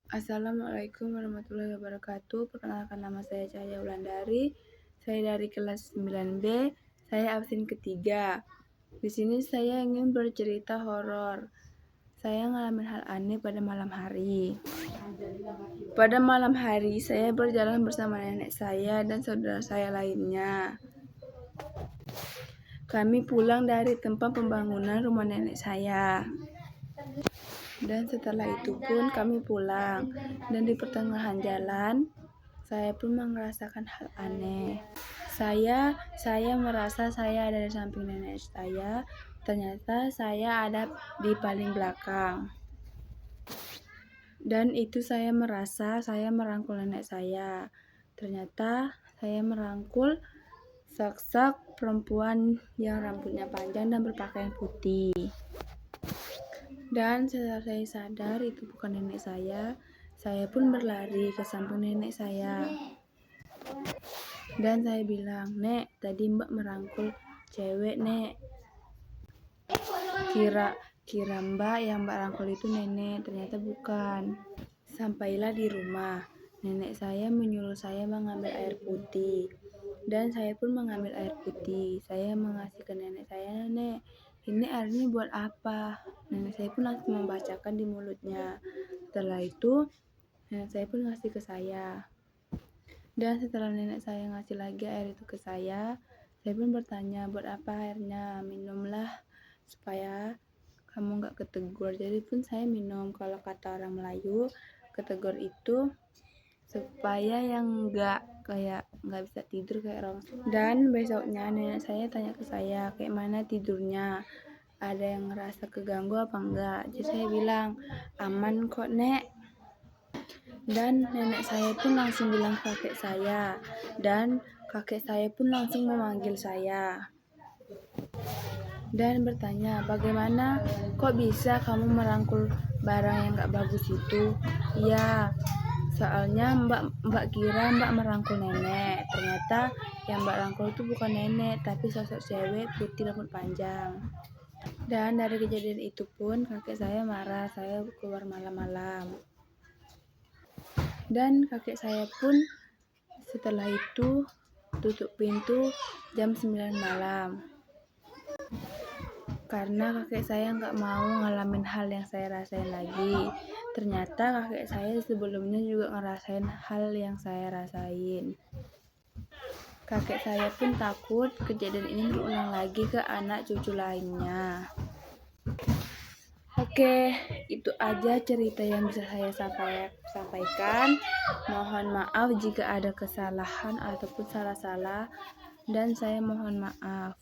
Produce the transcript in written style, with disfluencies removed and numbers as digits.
Assalamualaikum warahmatullahi wabarakatuh. Perkenalkan, nama saya Cahaya Wulandari. Saya dari kelas 9B. Saya absen ketiga. Di sini saya ingin bercerita horor. Saya ngalamin hal aneh pada malam hari. Pada malam hari, saya berjalan bersama nenek saya dan saudara saya lainnya. Kami pulang dari tempat pembangunan rumah nenek saya. Dan setelah itu pun kami pulang. Dan di pertengahan jalan, saya pun merasakan hal aneh. Saya merasa saya ada di samping nenek saya. Ternyata saya ada di paling belakang. Dan itu saya merasa saya merangkul nenek saya. Ternyata saya merangkul sosok perempuan yang rambutnya panjang dan berpakaian putih. Dan setelah saya sadar itu bukan nenek saya pun berlari ke samping nenek saya. Dan saya bilang, "Nek, tadi Mbak merangkul cewek, Nek." Kira Mbak yang Mbak rangkul itu nenek, ternyata bukan. Sampailah di rumah, nenek saya menyuruh saya mengambil air putih. Dan saya pun mengambil air putih. Saya mengasih ke nenek saya, "Nenek, ini airnya buat apa?" Nenek saya pun langsung membacakan di mulutnya. Setelah itu, nenek saya pun ngasih ke saya. Dan setelah nenek saya ngasih lagi air itu ke saya pun bertanya, "Buat apa airnya?" "Minumlah supaya kamu nggak ketegur." Jadi pun saya minum. Kalau kata orang Melayu, ketegur itu supaya yang nggak bisa tidur kayak orang. Dan besoknya nenek saya tanya ke saya, "Kayak mana tidurnya? Ada yang ngerasa keganggu apa enggak?" Jadi saya bilang, "Aman kok, Nek." Dan nenek saya pun langsung bilang ke kakek saya, dan kakek saya pun langsung memanggil saya dan bertanya, "Bagaimana kok bisa kamu merangkul barang yang gak bagus itu?" "Ya, soalnya mbak kira mbak merangkul nenek. Ternyata yang mbak rangkul itu bukan nenek, tapi sosok cewek putih rambut panjang." Dan dari kejadian itu pun kakek saya marah saya keluar malam-malam. Dan kakek saya pun setelah itu tutup pintu jam 9 malam. Karena kakek saya nggak mau ngalamin hal yang saya rasain lagi. Ternyata kakek saya sebelumnya juga ngerasain hal yang saya rasain. Kakek saya pun takut kejadian ini berulang lagi ke anak cucu lainnya. Oke, itu aja cerita yang bisa saya sampaikan. Mohon maaf jika ada kesalahan ataupun salah-salah, dan saya mohon maaf.